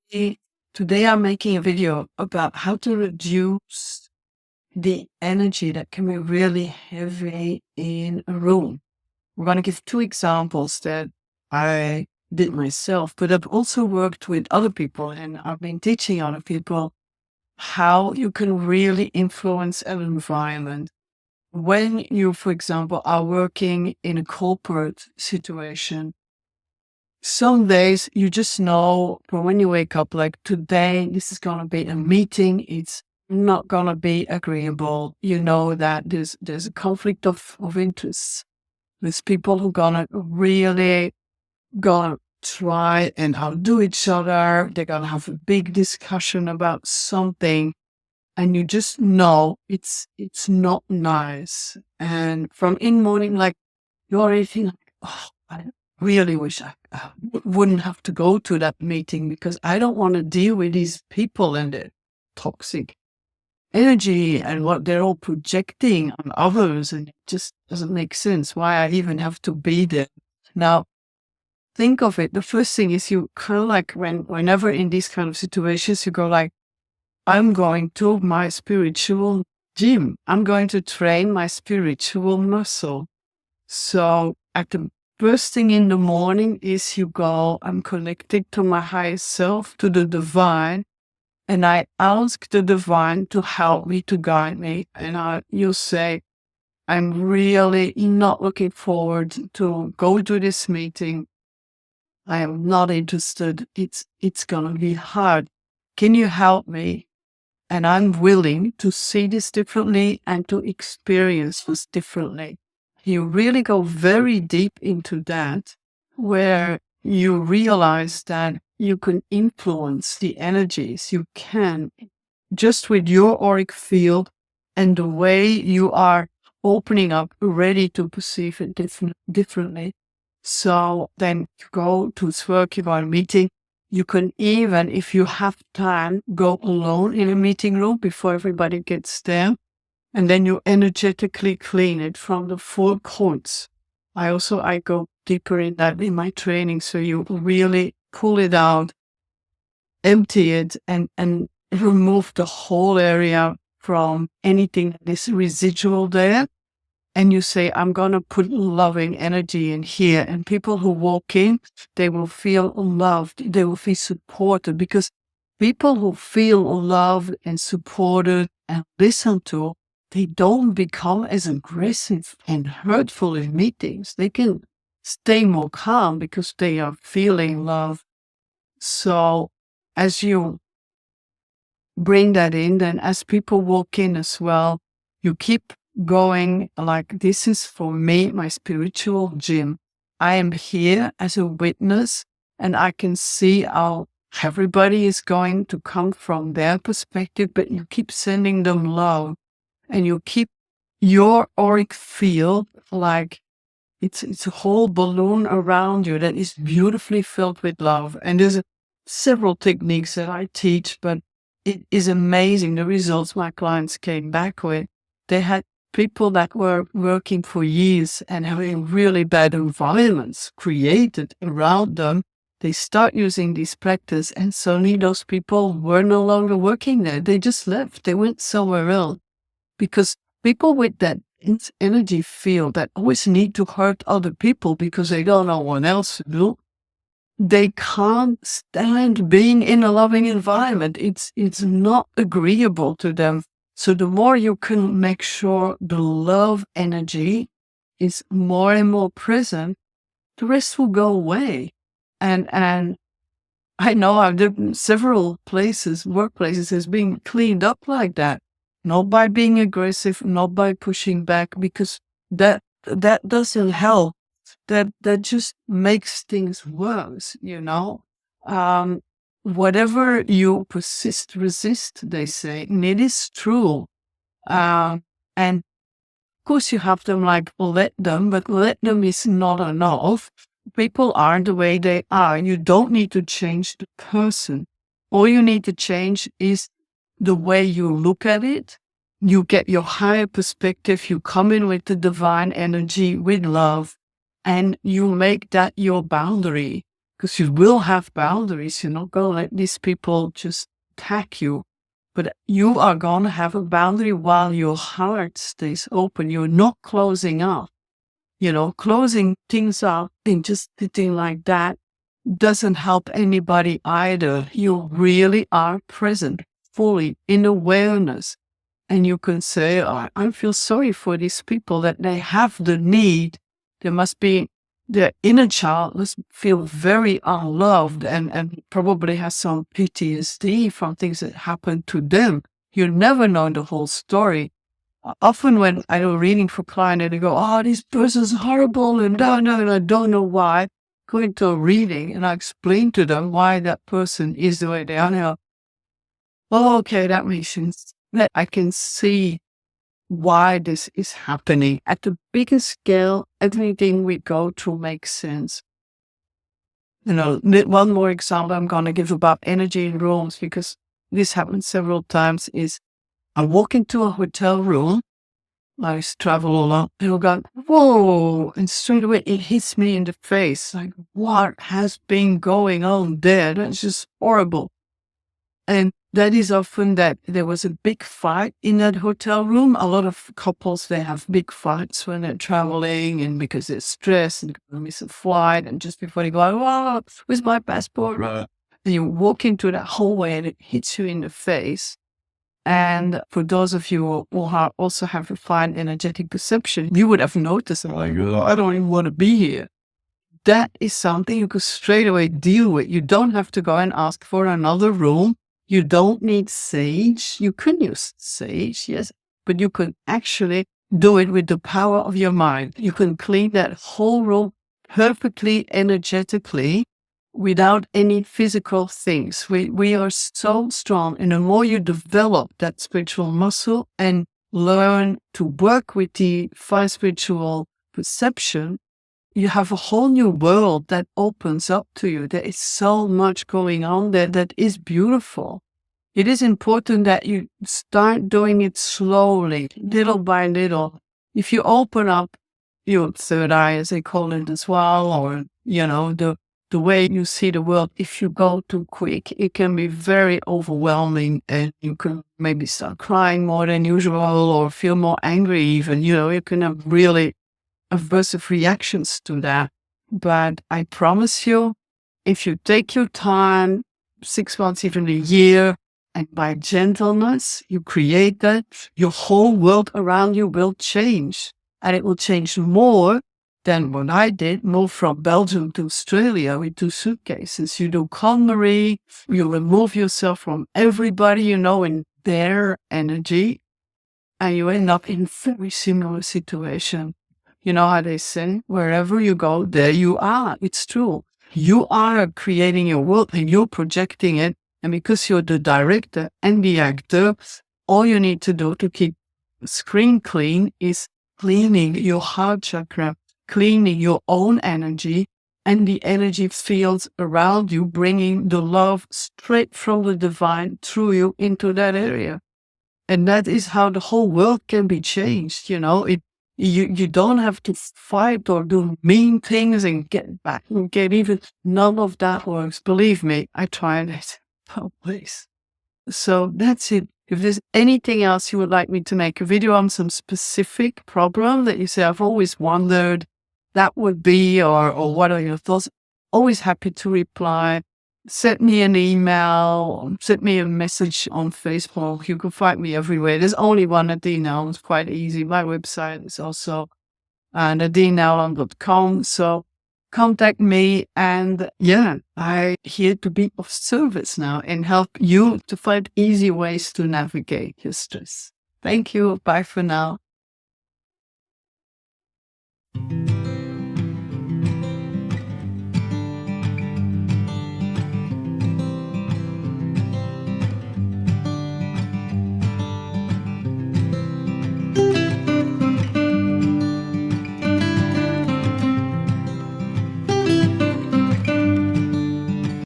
Hey, today I'm making a video about how to reduce the energy that can be really heavy in a room. We're going to give two examples that I did myself, but I've also worked with other people and I've been teaching other people how you can really influence an environment. When you, for example, are working in a corporate situation, some days you just know from when you wake up, like today, this is going to be a meeting. It's not going to be agreeable. You know that there's a conflict of interests. There's people who gonna really gonna try and outdo each other. They're gonna have a big discussion about something, and you just know it's not nice. And from in morning, like you're already thinking, oh, I really wish I wouldn't have to go to that meeting because I don't want to deal with these people and the toxic energy and what they're all projecting on others. And it just doesn't make sense why I even have to be there. Now, think of it. The first thing is you kind of like whenever in these kind of situations, you go like, I'm going to my spiritual gym. I'm going to train my spiritual muscle. So at the first thing in the morning is you go, I'm connected to my higher self, to the divine, and I ask the divine to help me, to guide me. And you say, I'm really not looking forward to go to this meeting. I am not interested. It's gonna be hard. Can you help me? And I'm willing to see this differently and to experience this differently. You really go very deep into that, where you realize that you can influence the energies. You can, just with your auric field and the way you are opening up, ready to perceive it differently. So then you go to work, you go to a meeting. You can even, if you have time, go alone in a meeting room before everybody gets there. And then you energetically clean it from the 4 points. I go deeper in that in my training. So you really pull it out, empty it, and remove the whole area from anything that is residual there. And you say, I'm going to put loving energy in here. And people who walk in, they will feel loved. They will feel supported, because people who feel loved and supported and listened to, they don't become as aggressive and hurtful in meetings. They can stay more calm because they are feeling love. So as you bring that in, then as people walk in as well, you keep going like, this is for me, my spiritual gym. I am here as a witness, and I can see how everybody is going to come from their perspective, but you keep sending them love, and you keep your auric field like it's a whole balloon around you that is beautifully filled with love. And there's several techniques that I teach, but it is amazing the results my clients came back with. They had people that were working for years and having really bad environments created around them. They start using this practice, and suddenly those people were no longer working there. They just left. They went somewhere else. Because people with that energy field that always need to hurt other people because they don't know what else to do, they can't stand being in a loving environment. It's not agreeable to them. So the more you can make sure the love energy is more and more present, the rest will go away. And I know I've lived several places, workplaces, has been cleaned up like that. Not by being aggressive, not by pushing back, because that doesn't help. That just makes things worse, you know. Whatever you resist, they say, and it is true. And of course you have them like let them, but let them is not enough. People are the way they are. You don't need to change the person. All you need to change is the way you look at it. You get your higher perspective. You come in with the divine energy, with love, and you make that your boundary. because you will have boundaries. You're not going to let these people just attack you, but you are going to have a boundary while your heart stays open. You're not closing up. Closing things up and just sitting like that doesn't help anybody either. You really are present fully in awareness. And you can say, I feel sorry for these people that they have the need. There must be their inner child must feel very unloved and probably has some PTSD from things that happened to them. You never know the whole story. Often when I do reading for clients, they go, this person's horrible and I don't know why. Go into a reading and I explain to them why that person is the way they are now. Okay, that makes sense. That I can see why this is happening. At the bigger scale, everything we go through makes sense. One more example I'm going to give about energy in rooms, because this happened several times, is I walk into a hotel room, I travel a lot, and I go, whoa, and straight away it hits me in the face. Like, what has been going on there? That's just horrible. And that is often that there was a big fight in that hotel room. A lot of couples, they have big fights when they're traveling and because they're stressed and they miss a flight. And just before they go, where's my passport? Right. And you walk into that hallway and it hits you in the face. And for those of you who also have a fine energetic perception, you would have noticed, I don't even want to be here. That is something you could straight away deal with. You don't have to go and ask for another room. You don't need sage. You can use sage, yes, but you can actually do it with the power of your mind. You can clean that whole room perfectly energetically without any physical things. We are so strong. And the more you develop that spiritual muscle and learn to work with the fine spiritual perception, you have a whole new world that opens up to you. There is so much going on there that is beautiful. It is important that you start doing it slowly, little by little. If you open up your third eye, as they call it as well, or, the way you see the world, if you go too quick, it can be very overwhelming and you can maybe start crying more than usual or feel more angry even. You can have really aversive reactions to that. But I promise you, if you take your time, 6 months, even a year, and by gentleness, you create that, your whole world around you will change. And it will change more than what I did, move from Belgium to Australia with 2 suitcases. You do KonMari, you remove yourself from everybody, in their energy, and you end up in a very similar situation. You know how they say, wherever you go, there you are. It's true. You are creating your world and you're projecting it. And because you're the director and the actor, all you need to do to keep the screen clean is cleaning your heart chakra, cleaning your own energy and the energy fields around you, bringing the love straight from the divine through you into that area. And that is how the whole world can be changed. You don't have to fight or do mean things and get back and get even. None of that works. Believe me, I tried it. Oh, please. So that's it. If there's anything else you would like me to make a video on, some specific problem that you say, I've always wondered that would be, or what are your thoughts? Always happy to reply. Send me an email, send me a message on Facebook. You can find me everywhere. There's only one Nadine Allen. It's quite easy. My website is also nadineallen.com. So contact me, and I'm here to be of service now and help you to find easy ways to navigate your stress. Thank you. Bye for now.